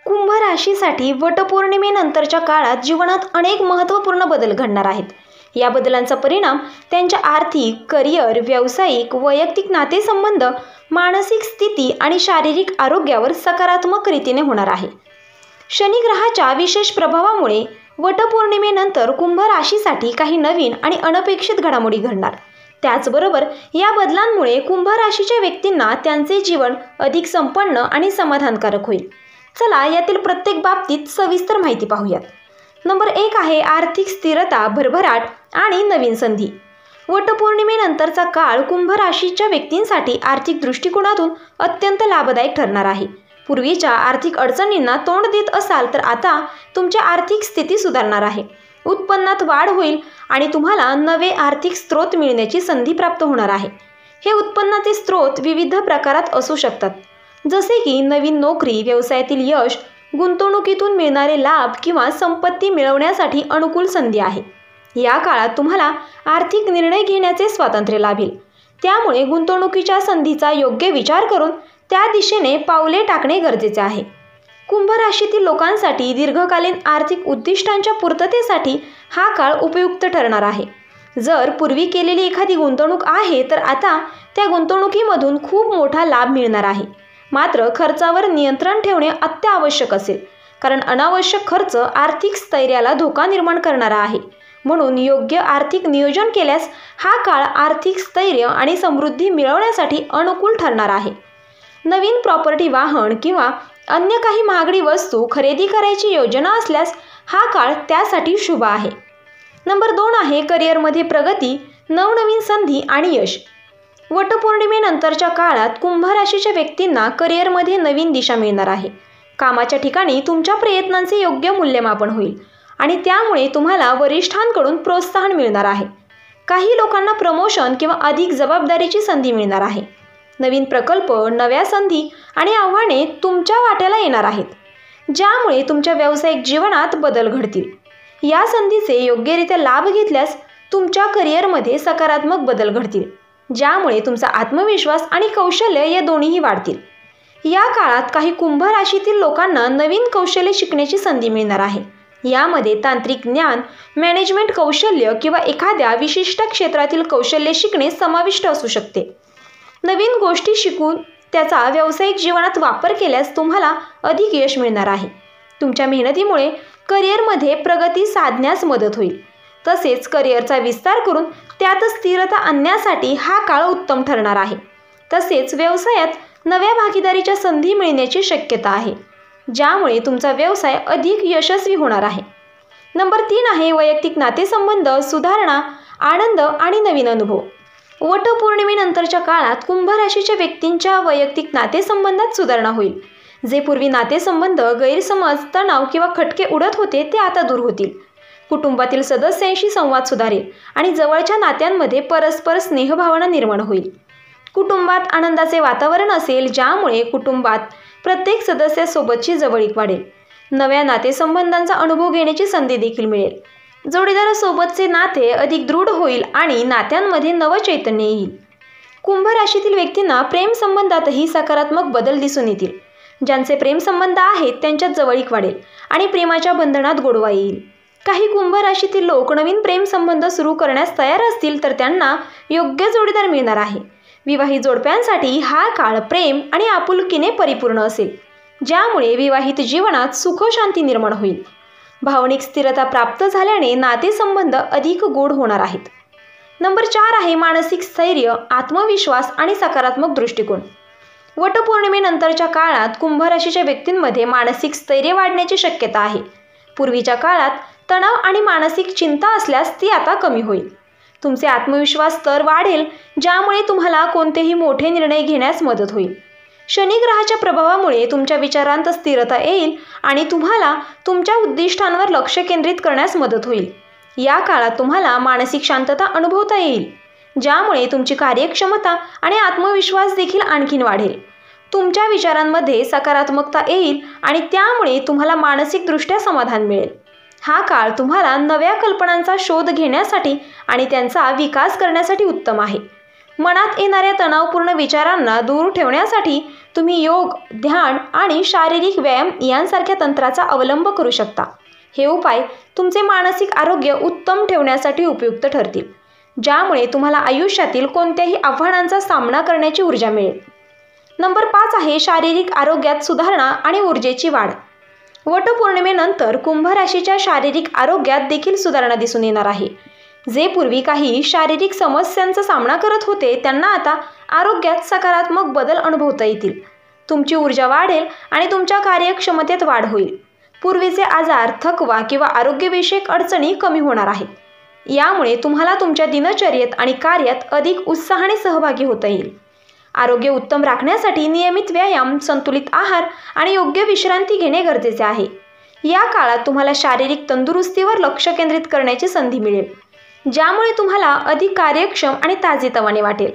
कुंभ राशीसाठी वटपौर्णिमेनंतरच्या काळात जीवनात अनेक महत्त्वपूर्ण बदल घडणार आहेत. या बदलांचा परिणाम त्यांच्या आर्थिक, करिअर, व्यावसायिक, वैयक्तिक नातेसंबंध, मानसिक स्थिती आणि शारीरिक आरोग्यावर सकारात्मक रीतीने होणार आहे. शनी ग्रहाच्या विशेष प्रभावामुळे वटपौर्णिमेनंतर कुंभ राशीसाठी काही नवीन आणि अनपेक्षित घडामोडी घडणार. त्याचबरोबर या बदलांमुळे कुंभ राशीच्या व्यक्तींना त्यांचे जीवन अधिक संपन्न आणि समाधानकारक होईल. चला यातील प्रत्येक बाबतीत सविस्तर माहिती पाहूयात. नंबर 1 आहे आर्थिक स्थिरता, भरभराट आणि नवीन संधी. वटपौर्णिमेनंतरचा काळ कुंभ राशीच्या व्यक्तींसाठी आर्थिक दृष्टिकोनातून अत्यंत लाभदायक ठरणार आहे. पूर्वीच्या आर्थिक अडचणींना तोंड देत असाल तर आता तुमची आर्थिक स्थिती सुधारणार आहे. उत्पन्नात वाढ होईल आणि तुम्हाला नवे आर्थिक स्रोत मिळण्याची संधी प्राप्त होणार आहे. हे उत्पन्नाचे स्रोत विविध प्रकारात असू शकतात, जसे की नवीन नोकरी, व्यवसायातील यश, गुंतवणुकीतून मिळणारे लाभ किंवा संपत्ती मिळवण्यासाठी अनुकूल संधी आहे. या काळात तुम्हाला आर्थिक निर्णय घेण्याचे स्वातंत्र्य लाभेल. त्यामुळे गुंतवणुकीच्या संधीचा योग्य विचार करून त्या दिशेने पावले टाकणे गरजेचे आहे. कुंभ राशीतील लोकांसाठी दीर्घकालीन आर्थिक उद्दिष्टांच्या पूर्ततेसाठी हा काळ उपयुक्त ठरणार आहे. जर पूर्वी केलेली एखादी गुंतवणूक आहे तर आता त्या गुंतवणुकीमधून खूप मोठा लाभ मिळणार आहे. मात्र खर्चावर नियंत्रण ठेवणे अत्यावश्यक असेल, कारण अनावश्यक खर्च आर्थिक स्थैर्याला धोका निर्माण करणारा आहे. म्हणून योग्य आर्थिक नियोजन केल्यास हा काळ आर्थिक स्थैर्य आणि समृद्धी मिळवण्यासाठी अनुकूल ठरणार आहे. नवीन प्रॉपर्टी, वाहन किंवा अन्य काही महागडी वस्तू खरेदी करायची योजना असल्यास हा काळ त्यासाठी शुभ आहे. नंबर 2 आहे करिअरमध्ये प्रगती, नवनवीन संधी आणि यश. वटपौर्णिमेनंतरच्या काळात कुंभ राशीच्या व्यक्तींना करिअरमध्ये नवीन दिशा मिळणार आहे. कामाच्या ठिकाणी तुमच्या प्रयत्नांचे योग्य मूल्यमापन होईल आणि त्यामुळे तुम्हाला वरिष्ठांकडून प्रोत्साहन मिळणार आहे. काही लोकांना प्रमोशन किंवा अधिक जबाबदारीची संधी मिळणार आहे. नवीन प्रकल्प, नव्या संधी आणि आव्हाने तुमच्या वाट्याला येणार आहेत, ज्यामुळे तुमच्या व्यावसायिक जीवनात बदल घडतील. या संधीचे योग्यरित्या लाभ घेतल्यास तुमच्या करिअरमध्ये सकारात्मक बदल घडतील, ज्यामुळे तुमचा आत्मविश्वास आणि कौशल्य या दोन्हीही वाढतील. या काळात काही कुंभ राशीतील लोकांना नवीन कौशल्य शिकण्याची संधी मिळणार आहे. यामध्ये तांत्रिक ज्ञान, मॅनेजमेंट कौशल्य किंवा एखाद्या विशिष्ट क्षेत्रातील कौशल्य शिकणे समाविष्ट असू शकते. नवीन गोष्टी शिकून त्याचा व्यावसायिक जीवनात वापर केल्यास तुम्हाला अधिक यश मिळणार आहे. तुमच्या मेहनतीमुळे करिअरमध्ये प्रगती साधण्यास मदत होईल. तसेच करिअरचा विस्तार करून त्यात स्थिरता आणण्यासाठी हा काळ उत्तम ठरणार आहे. तसेच व्यवसायात नव्या भागीदारीच्या संधी मिळण्याची शक्यता आहे, ज्यामुळे तुमचा व्यवसाय अधिक यशस्वी होणार आहे. नंबर 3 आहे वैयक्तिक नातेसंबंध, सुधारणा, आनंद आणि नवीन अनुभव. वटपौर्णिमेनंतरच्या काळात कुंभ राशीच्या व्यक्तींच्या वैयक्तिक नातेसंबंधात सुधारणा होईल. जे पूर्वी नातेसंबंध, गैरसमज, तणाव किंवा खटके उडत होते ते आता दूर होतील. कुटुंबातील सदस्यांशी संवाद सुधारेल आणि जवळच्या नात्यांमध्ये परस्पर स्नेहभावना निर्माण होईल. कुटुंबात आनंदाचे वातावरण असेल, ज्यामुळे कुटुंबात प्रत्येक सदस्यासोबतची जवळीक वाढेल. नव्या नातेसंबंधांचा अनुभव घेण्याची संधी देखील मिळेल. जोडीदारासोबतचे नाते अधिक दृढ होईल आणि नात्यांमध्ये नवचैतन्य येईल. कुंभ राशीतील व्यक्तींना प्रेम संबंधातही सकारात्मक बदल दिसून येतील. ज्यांचे प्रेम संबंध आहेत त्यांच्यात जवळीक वाढेल आणि प्रेमाच्या बंधनात गोडवा येईल. काही कुंभ राशीतील लोक नवीन प्रेम संबंध सुरू करण्यास तयार असतील तर त्यांना योग्य जोडीदार मिळणार आहे. विवाहित जोडप्यांसाठी हा काळ प्रेम आणि आपुलकीने परिपूर्ण असेल, ज्यामुळे विवाहित जीवनात सुख शांती निर्माण होईल. भावनिक स्थिरता प्राप्त झाल्याने नातेसंबंध अधिक गोड होणार आहेत. नंबर 4 आहे मानसिक स्थैर्य, आत्मविश्वास आणि सकारात्मक दृष्टिकोन. वटपौर्णिमेनंतरच्या काळात कुंभ राशीच्या व्यक्तींमध्ये मानसिक स्थैर्य वाढण्याची शक्यता आहे. पूर्वीच्या काळात तणाव आणि मानसिक चिंता असल्यास ती आता कमी होईल. तुमचे आत्मविश्वास स्तर वाढेल, ज्यामुळे तुम्हाला कोणतेही मोठे निर्णय घेण्यास मदत होईल. शनी ग्रहाच्या प्रभावामुळे तुमच्या विचारांत स्थिरता येईल आणि तुम्हाला तुमच्या उद्दिष्टांवर लक्ष केंद्रित करण्यास मदत होईल. या काळात तुम्हाला मानसिक शांतता अनुभवता येईल, ज्यामुळे तुमची कार्यक्षमता आणि आत्मविश्वास देखील आणखीन वाढेल. तुमच्या विचारांमध्ये सकारात्मकता येईल आणि त्यामुळे तुम्हाला मानसिकदृष्ट्या समाधान मिळेल. हा काळ तुम्हाला नव्या कल्पनांचा शोध घेण्यासाठी आणि त्यांचा विकास करण्यासाठी उत्तम आहे. मनात येणाऱ्या तणावपूर्ण विचारांना दूर ठेवण्यासाठी तुम्ही योग, ध्यान आणि शारीरिक व्यायाम यांसारख्या तंत्राचा अवलंब करू शकता. हे उपाय तुमचे मानसिक आरोग्य उत्तम ठेवण्यासाठी उपयुक्त ठरतील, ज्यामुळे तुम्हाला आयुष्यातील कोणत्याही आव्हानांचा सामना करण्याची ऊर्जा मिळेल. नंबर 5 आहे शारीरिक आरोग्यात सुधारणा आणि ऊर्जेची वाढ. वटपौर्णिमेनंतर कुंभ राशीच्या शारीरिक आरोग्यात देखील सुधारणा दिसून येणार आहे. जे पूर्वी काही शारीरिक समस्यांचा सामना करत होते त्यांना आता आरोग्यात सकारात्मक बदल अनुभवता येतील. तुमची ऊर्जा वाढेल आणि तुमच्या कार्यक्षमतेत वाढ होईल. पूर्वीचे आजार, थकवा किंवा आरोग्यविषयक अडचणी कमी होणार आहेत. यामुळे तुम्हाला तुमच्या दिनचर्येत आणि कार्यात अधिक उत्साहाने सहभागी होता येईल. आरोग्य उत्तम राखण्यासाठी नियमित व्यायाम, संतुलित आहार आणि योग्य विश्रांती घेणे गरजेचे आहे. या काळात तुम्हाला शारीरिक तंदुरुस्तीवर लक्ष केंद्रित करण्याची संधी मिळेल, ज्यामुळे तुम्हाला अधिक कार्यक्षम आणि ताजेतवाने वाटेल.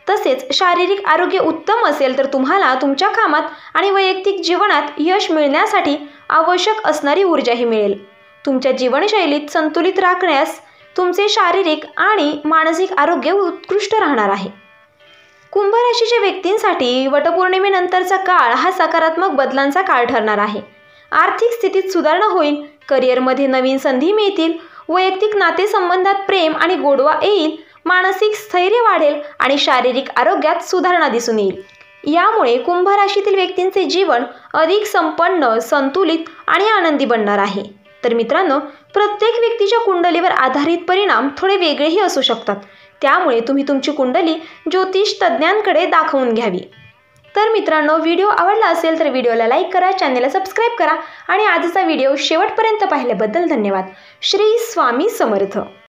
तसेच शारीरिक आरोग्य उत्तम असेल तर तुम्हाला तुमच्या कामात आणि वैयक्तिक जीवनात यश मिळण्यासाठी आवश्यक असणारी ऊर्जाही मिळेल. तुमच्या जीवनशैलीत संतुलित राखण्यास तुमचे शारीरिक आणि मानसिक आरोग्य उत्कृष्ट राहणार आहे. कुंभ राशीच्या व्यक्तींसाठी वटपौर्णिमेनंतरचा काळ हा सकारात्मक बदलांचा काळ ठरणार आहे. आर्थिक स्थितीत सुधारणा होईल, करिअरमध्ये नवीन संधी मिळतील, वैयक्तिक नातेसंबंधात प्रेम आणि गोडवा येईल, मानसिक स्थैर्य वाढेल आणि शारीरिक आरोग्यात सुधारणा दिसून येईल. यामुळे कुंभ राशीतील व्यक्तींचे जीवन अधिक संपन्न, संतुलित आणि आनंदी बनणार आहे. तर मित्रांनो, प्रत्येक व्यक्तीच्या कुंडलीवर आधारित परिणाम थोडे वेगळेही असू शकतात. त्यामुळे तुम्ही तुमची कुंडली ज्योतिष तज्ज्ञांकडे दाखवून घ्यावी. तर मित्रांनो, व्हिडिओ आवडला असेल तर व्हिडिओला लाईक करा, चॅनेलला सबस्क्राईब करा आणि आजचा व्हिडिओ शेवटपर्यंत पाहिल्याबद्दल धन्यवाद. श्री स्वामी समर्थ.